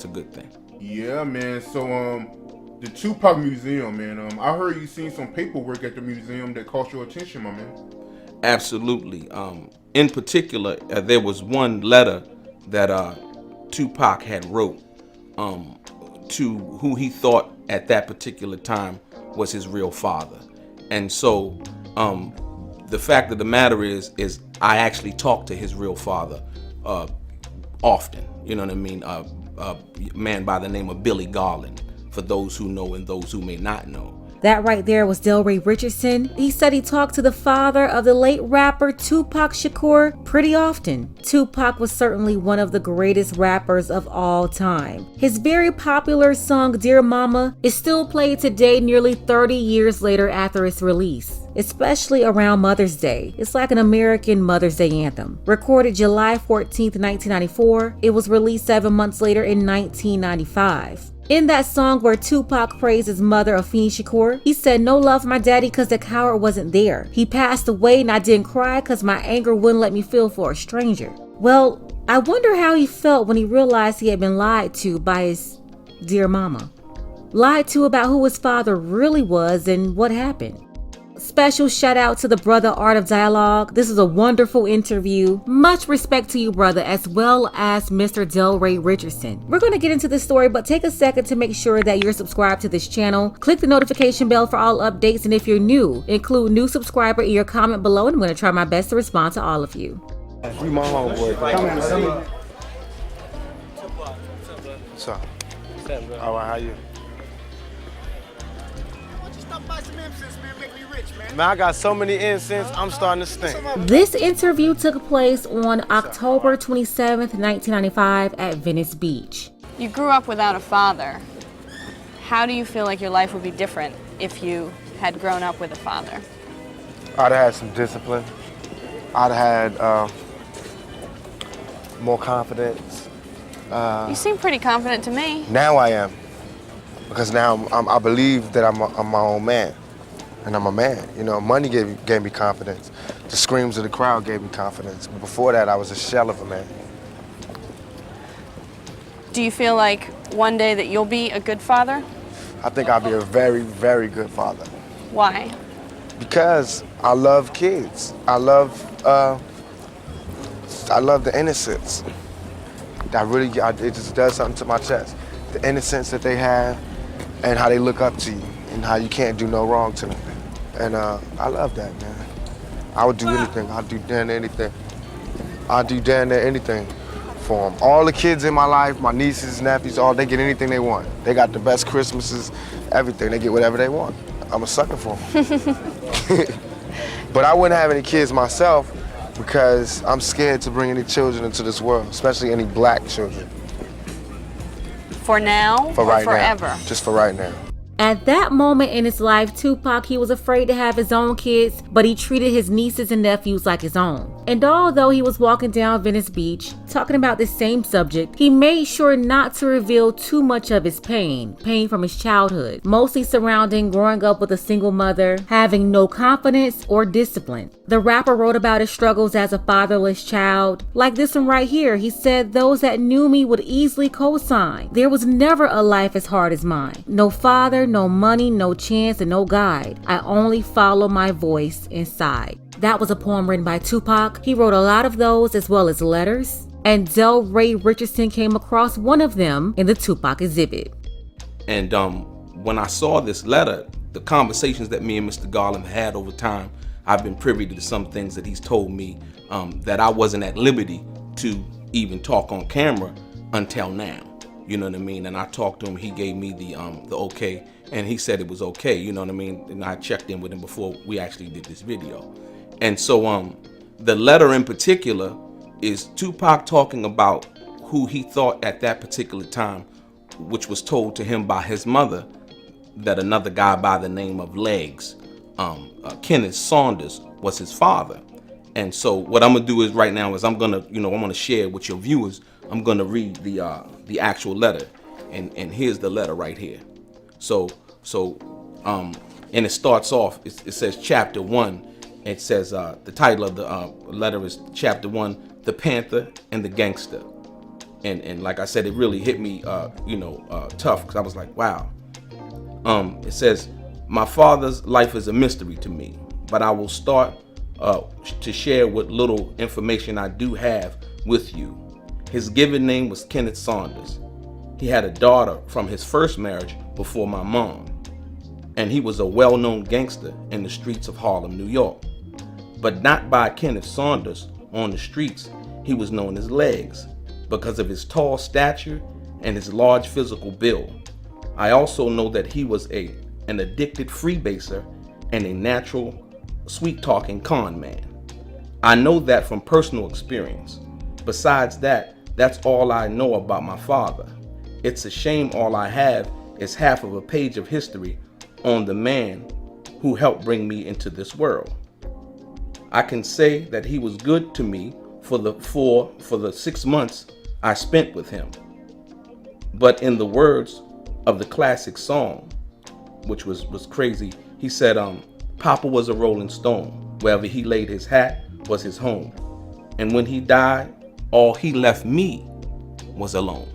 it's a good thing. Yeah, man. So the Tupac Museum, man. I heard you seen some paperwork at the museum that caught your attention, my man. Absolutely. In particular, there was one letter that Tupac had wrote to who he thought at that particular time was his real father. And so the fact of the matter is I actually talked to his real father often. You know what I mean? A man by the name of Billy Garland, for those who know and those who may not know. That right there was Delray Richardson. He said he talked to the father of the late rapper Tupac Shakur pretty often. Tupac was certainly one of the greatest rappers of all time. His very popular song Dear Mama is still played today nearly 30 years later after its release, especially around Mother's Day. It's like an American Mother's Day anthem. Recorded July 14th, 1994, it was released 7 months later in 1995. In that song where Tupac praised his mother, Afeni Shakur, he said, "No love for my daddy cause the coward wasn't there. He passed away and I didn't cry cause my anger wouldn't let me feel for a stranger." Well, I wonder how he felt when he realized he had been lied to by his dear mama. Lied to about who his father really was and what happened. Special shout out to the brother Art of Dialogue. This is a wonderful interview. Much respect to you, brother, as well as Mr. Delray Richardson. We're going to get into this story, but take a second to make sure that you're subscribed to this channel. Click the notification bell for all updates, and if you're new, include new subscriber in your comment below, and I'm going to try my best to respond to all of you. We my homeboy. Come here. What's up? All right, how you? Man, I got so many incense, I'm starting to stink. This interview took place on October 27th, 1995 at Venice Beach. You grew up without a father. How do you feel like your life would be different if you had grown up with a father? I'd have had some discipline. I'd have had more confidence. You seem pretty confident to me. Now I am. Because now I believe that I'm my own man. And I'm a man. You know, money gave me confidence. The screams of the crowd gave me confidence. But before that, I was a shell of a man. Do you feel like one day that you'll be a good father? I think I'll be a very, very good father. Why? Because I love kids. I love the innocence. It just does something to my chest. The innocence that they have and how they look up to you and how you can't do no wrong to them. And I love that, man. I would do anything. I'd do damn near anything. I'd do damn near anything for them. All the kids in my life, my nieces, nephews, they get anything they want. They got the best Christmases, everything. They get whatever they want. I'm a sucker for them. But I wouldn't have any kids myself because I'm scared to bring any children into this world, especially any black children. For now For or right forever? now. Just for right now. At that moment in his life, Tupac, he was afraid to have his own kids, but he treated his nieces and nephews like his own. And although he was walking down Venice Beach, talking about this same subject, he made sure not to reveal too much of his pain from his childhood, mostly surrounding growing up with a single mother, having no confidence or discipline. The rapper wrote about his struggles as a fatherless child. Like this one right here, he said, "Those that knew me would easily co-sign. There was never a life as hard as mine. No father, no money, no chance, and no guide. I only follow my voice inside." That was a poem written by Tupac. He wrote a lot of those as well as letters. And Delray Richardson came across one of them in the Tupac exhibit. And when I saw this letter, the conversations that me and Mr. Garland had over time, I've been privy to some things that he's told me that I wasn't at liberty to even talk on camera until now. You know what I mean? And I talked to him, he gave me the okay, and he said it was okay, you know what I mean? And I checked in with him before we actually did this video. And so the letter in particular is Tupac talking about who he thought at that particular time, which was told to him by his mother, that another guy by the name of Legs, Kenneth Saunders, was his father. And so what I'm gonna do is right now is I'm gonna share with your viewers. I'm gonna read the actual letter, and here's the letter right here. So and it starts off. It says chapter 1. It says the title of the letter is chapter 1, The Panther and the Gangster. And like I said, it really hit me, tough, because I was like, wow. It says, my father's life is a mystery to me, but I will start to share what little information I do have with you. His given name was Kenneth Saunders. He had a daughter from his first marriage before my mom, and he was a well-known gangster in the streets of Harlem, New York. But not by Kenneth Saunders. On the streets, he was known as Legs because of his tall stature and his large physical build. I also know that he was an addicted freebaser and a natural, sweet-talking con man. I know that from personal experience. Besides that, that's all I know about my father. It's a shame all I have is half of a page of history on the man who helped bring me into this world. I can say that he was good to me for the 6 months I spent with him. But in the words of the classic song, which was crazy, he said, Papa was a rolling stone. Wherever he laid his hat was his home. And when he died, all he left me was alone.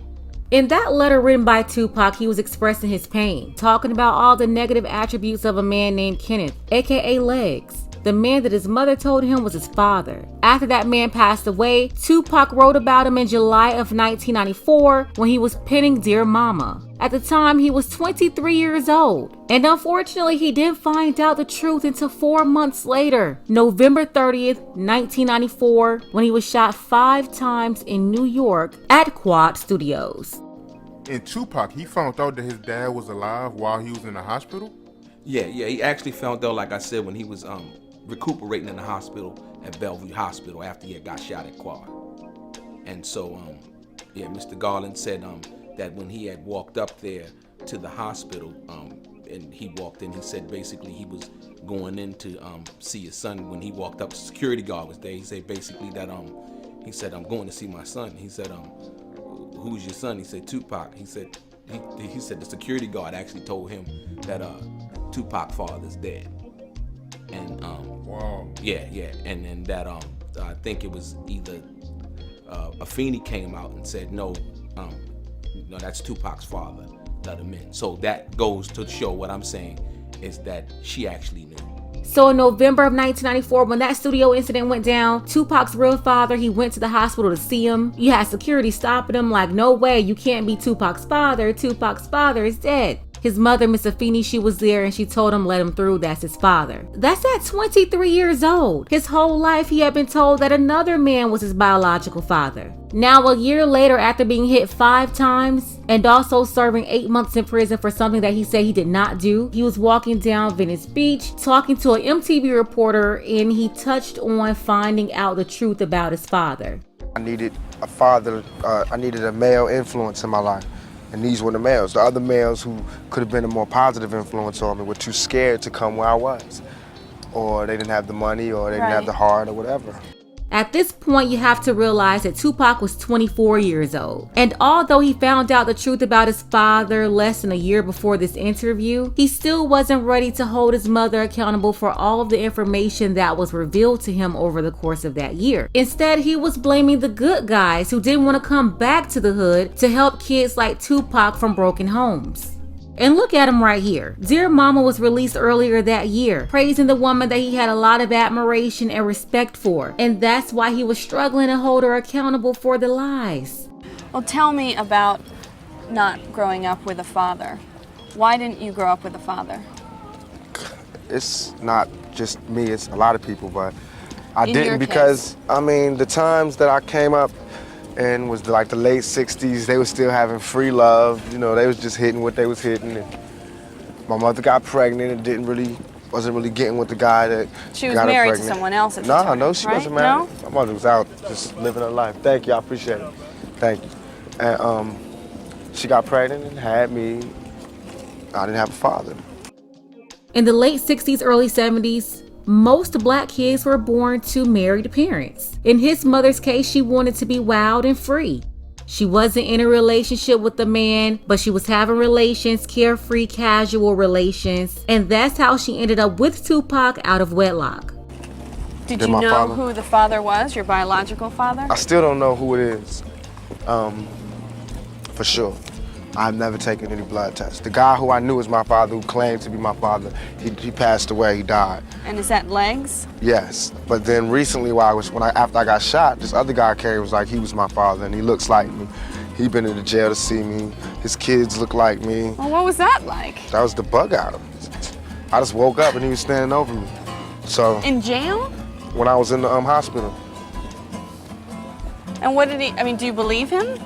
In that letter written by Tupac, he was expressing his pain, talking about all the negative attributes of a man named Kenneth, aka Legs, the man that his mother told him was his father. After that man passed away, Tupac wrote about him in July of 1994 when he was penning Dear Mama. At the time, he was 23 years old. And unfortunately, he didn't find out the truth until 4 months later, November 30th, 1994, when he was shot 5 times in New York at Quad Studios. And Tupac, he found out that his dad was alive while he was in the hospital? Yeah, he actually found out, like I said, when he was recuperating in the hospital at Bellevue Hospital after he had got shot at Quad. And so, Mr. Garland said that when he had walked up there to the hospital, and he walked in, he said basically he was going in to see his son. When he walked up, the security guard was there. He said basically that he said, I'm going to see my son. He said, who's your son? He said, Tupac. He said the security guard actually told him that Tupac father's dead. And wow. And then that I think it was either Afeni came out and said no, that's Tupac's father, let him in. So that goes to show what I'm saying is that she actually knew. So in November of 1994, when that studio incident went down, Tupac's real father, he went to the hospital to see him. You had security stopping him like, no way, you can't be Tupac's father. Tupac's father is dead. His mother, Miss Afeni, she was there and she told him let him through, that's his father. That's at 23 years old. His whole life he had been told that another man was his biological father. Now a year later, after being hit 5 times and also serving 8 months in prison for something that he said he did not do, he was walking down Venice Beach talking to an MTV reporter and he touched on finding out the truth about his father. I needed a father, I needed a male influence in my life. And these were the males. The other males who could have been a more positive influence on me were too scared to come where I was. Or they didn't have the money, or they didn't have the heart, or whatever. At this point, you have to realize that Tupac was 24 years old. And although he found out the truth about his father less than a year before this interview, he still wasn't ready to hold his mother accountable for all of the information that was revealed to him over the course of that year. Instead, he was blaming the good guys who didn't want to come back to the hood to help kids like Tupac from broken homes. And look at him right here. Dear Mama was released earlier that year, praising the woman that he had a lot of admiration and respect for. And that's why he was struggling to hold her accountable for the lies. Well, tell me about not growing up with a father. Why didn't you grow up with a father? It's not just me, it's a lot of people, but I didn't because, the times that I came up and was like the late 60s, they were still having free love. They was just hitting what they was hitting. And my mother got pregnant and wasn't really getting with the guy that She was got her married to pregnant. someone else at the time, No, she right? wasn't married. No? My mother was out just living her life. Thank you, I appreciate it. Thank you. And she got pregnant and had me. I didn't have a father. In the late 60s, early 70s, most black kids were born to married parents. In his mother's case, she wanted to be wild and free. She wasn't in a relationship with the man, but she was having relations, carefree, casual relations, and that's how she ended up with Tupac out of wedlock. Did you know who the father was, your biological father? I still don't know who it is. for sure. I've never taken any blood tests. The guy who I knew was my father, who claimed to be my father, he passed away, he died. And is that legs? Yes, but then recently after I got shot, this other guy carried was like he was my father and he looks like me. He been in the jail to see me. His kids look like me. Well, what was that like? That was the bug out of me. I just woke up and he was standing over me. So In jail? when I was in the hospital. And what did he, I mean, do you believe him?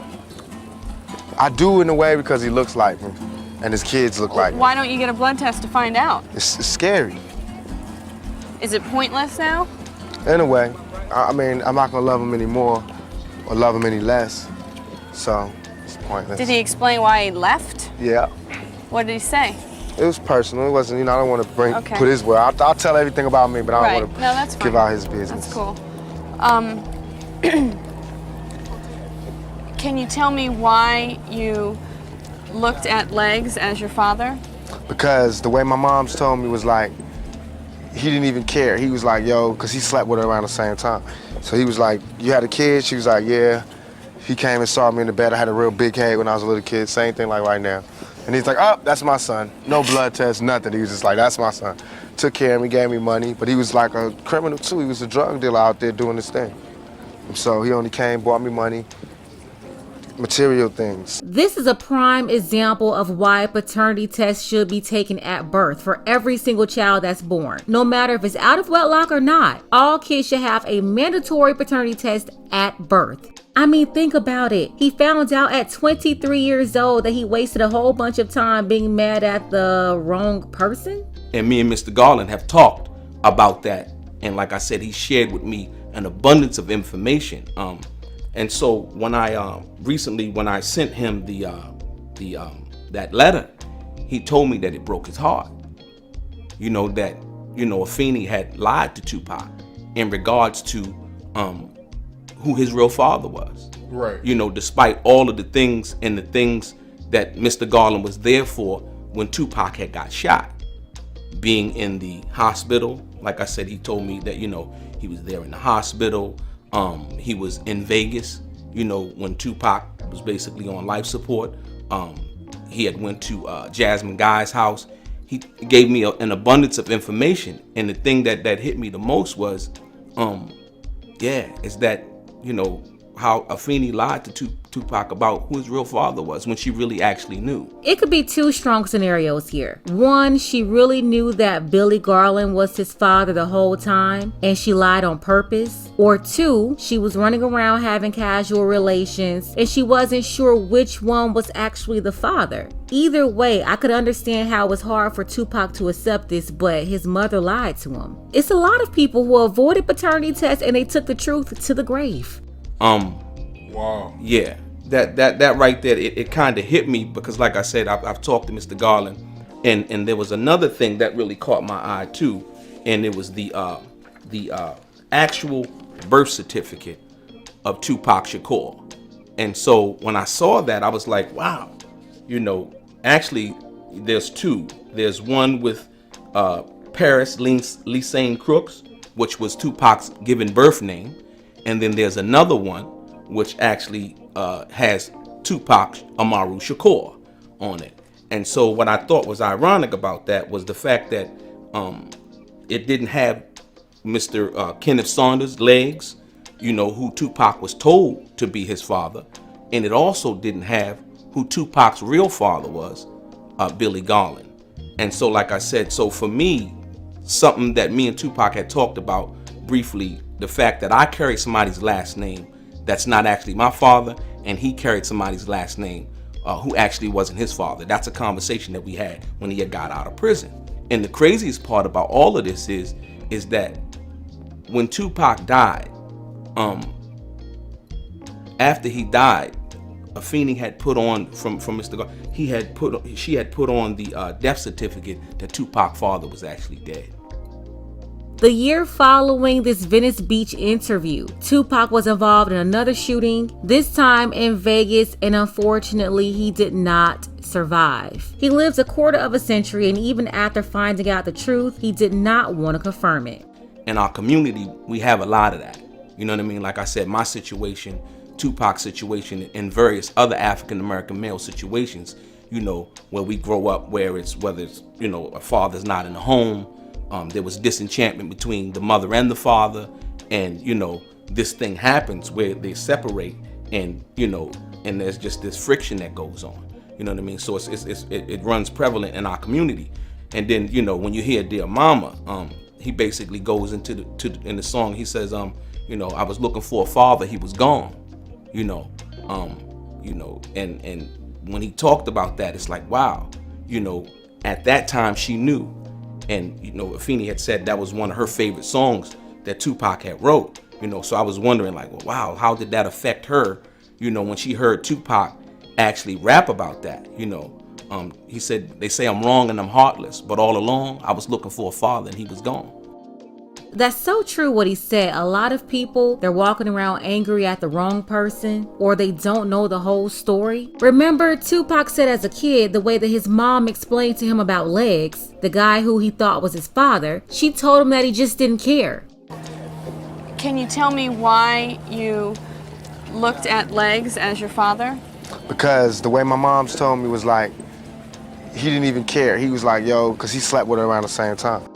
I do in a way because he looks like me and his kids look like me. Why don't you get a blood test to find out? It's scary. Is it pointless now? In a way. I mean, I'm not gonna love him anymore or love him any less. So it's pointless. Did he explain why he left? Yeah. What did he say? It was personal. It wasn't, I don't want to Okay. put his word. I'll tell everything about me, but I Right. don't want to No, that's give fine. out his business. That's cool. Can you tell me why you looked at legs as your father? Because the way my mom's told me was like, he didn't even care. He was like, yo, because he slept with her around the same time. So he was like, you had a kid? She was like, yeah. He came and saw me in the bed. I had a real big head when I was a little kid. Same thing like right now. And he's like, oh, that's my son. No blood test, nothing. He was just like, that's my son. Took care of me, gave me money. But he was like a criminal too. He was a drug dealer out there doing his thing. And so he only came, bought me money, material things. This is a prime example of why paternity tests should be taken at birth for every single child that's born. No matter if it's out of wedlock or not, all kids should have a mandatory paternity test at birth. I mean, think about it. He found out at 23 years old that he wasted a whole bunch of time being mad at the wrong person. And me and Mr. Garland have talked about that. And like I said, he shared with me an abundance of information. And so when I recently, when I sent him that letter, he told me that it broke his heart. That Afeni had lied to Tupac in regards to who his real father was. Right. Despite all of the things and the things that Mr. Garland was there for when Tupac had got shot. Being in the hospital, like I said, he told me that, he was there in the hospital. He was in Vegas, when Tupac was basically on life support. He had went to Jasmine Guy's house. He gave me an abundance of information. And the thing that hit me the most was, is that, how Afeni lied to Tupac about who his real father was when she really actually knew. It could be two strong scenarios here. One, she really knew that Billy Garland was his father the whole time and she lied on purpose. Or two, she was running around having casual relations and she wasn't sure which one was actually the father. Either way, I could understand how it was hard for Tupac to accept this, but his mother lied to him. It's a lot of people who avoided paternity tests and they took the truth to the grave. Wow. Yeah, that right there, it kind of hit me because, like I said, I've talked to Mr. Garland, and there was another thing that really caught my eye too, and it was the actual birth certificate of Tupac Shakur. And so when I saw that, I was like, wow, actually, there's two. There's one with Paris Lisane Crooks, which was Tupac's given birth name. And then there's another one which actually has Tupac Amaru Shakur on it. And so what I thought was ironic about that was the fact that it didn't have Mr. Kenneth Saunders' legs, who Tupac was told to be his father. And it also didn't have who Tupac's real father was, Billy Garland. And so, like I said, so for me, something that me and Tupac had talked about briefly, the fact that I carried somebody's last name that's not actually my father, and he carried somebody's last name who actually wasn't his father. That's a conversation that we had when he had got out of prison. And the craziest part about all of this is that when Tupac died, after he died, Afeni had put on from Mr. Garland, she had put on the death certificate that Tupac's father was actually dead. The year following this Venice Beach interview, Tupac was involved in another shooting, this time in Vegas, and unfortunately, he did not survive. He lived a quarter of a century, and even after finding out the truth, he did not want to confirm it. In our community, we have a lot of that. You know what I mean? Like I said, my situation, Tupac's situation and various other African American male situations, you know, where we grow up, whether it's, you know, a father's not in the home, there was disenchantment between the mother and the father, and, you know, this thing happens where they separate, and, you know, and there's just this friction that goes on, you know what I mean? So it runs prevalent in our community. And then, you know, when you hear Dear Mama, he basically goes into in the song, he says, you know, I was looking for a father, he was gone, you know, and when he talked about that, it's like, wow, you know, at that time she knew. And, you know, Afeni had said that was one of her favorite songs that Tupac had wrote, you know, so I was wondering, like, well, wow, how did that affect her, you know, when she heard Tupac actually rap about that, you know. He said, they say I'm wrong and I'm heartless, but all along I was looking for a father and he was gone. That's so true what he said. A lot of people, they're walking around angry at the wrong person, or they don't know the whole story. Remember, Tupac said as a kid, the way that his mom explained to him about Legs, the guy who he thought was his father, she told him that he just didn't care. Can you tell me why you looked at Legs as your father? Because the way my mom's told me was like, he didn't even care. He was like, yo, because he slept with her around the same time.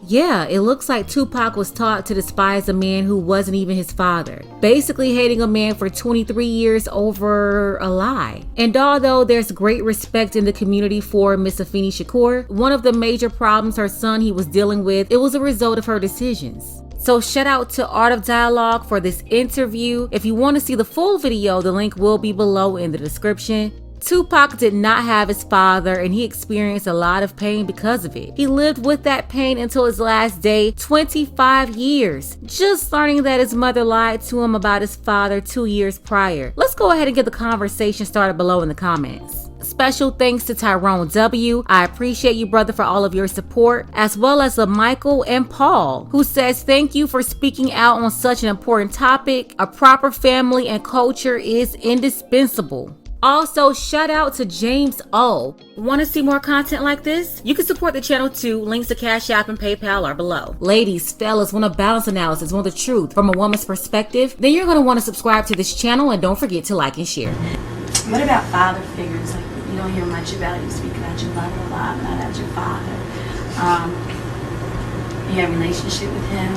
Yeah, it looks like Tupac was taught to despise a man who wasn't even his father, basically hating a man for 23 years over a lie. And although there's great respect in the community for Miss Afeni Shakur, one of the major problems her son he was dealing with, it was a result of her decisions. So shout out to Art of Dialogue for this interview. If you want to see the full video, the link will be below in the description. Tupac did not have his father, and he experienced a lot of pain because of it. He lived with that pain until his last day, 25 years, just learning that his mother lied to him about his father 2 years prior. Let's go ahead and get the conversation started below in the comments. Special thanks to Tyrone W. I appreciate you, brother, for all of your support, as well as Michael and Paul, who says thank you for speaking out on such an important topic. A proper family and culture is indispensable. Also, shout out to James O. Want to see more content like this? You can support the channel too. Links to Cash App and PayPal are below. Ladies, fellas, want a balance analysis, want the truth from a woman's perspective? Then you're going to want to subscribe to this channel, and don't forget to like and share. What about father figures? Like, you don't hear much about you speak about your mother a lot, not as your father. You have a relationship with him?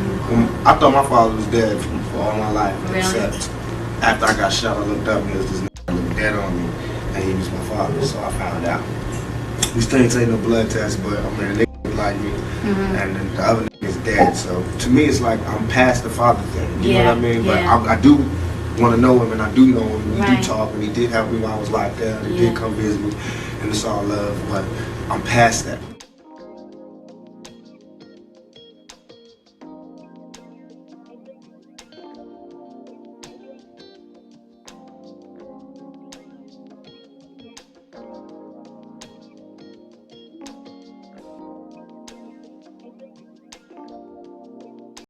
I thought my father was dead for all my life. Really? Except after I got shot, I looked up and there was this nigga looked dead on me, and he was my father, so I found out. These things ain't no blood test, but I mean, a nigga like me, and then the other nigga is dead. So to me, it's like I'm past the father thing. You know what I mean? But I do want to know him, and I do know him. We do talk, and he did help me when I was locked down. He did come visit me, and it's all love. But I'm past that.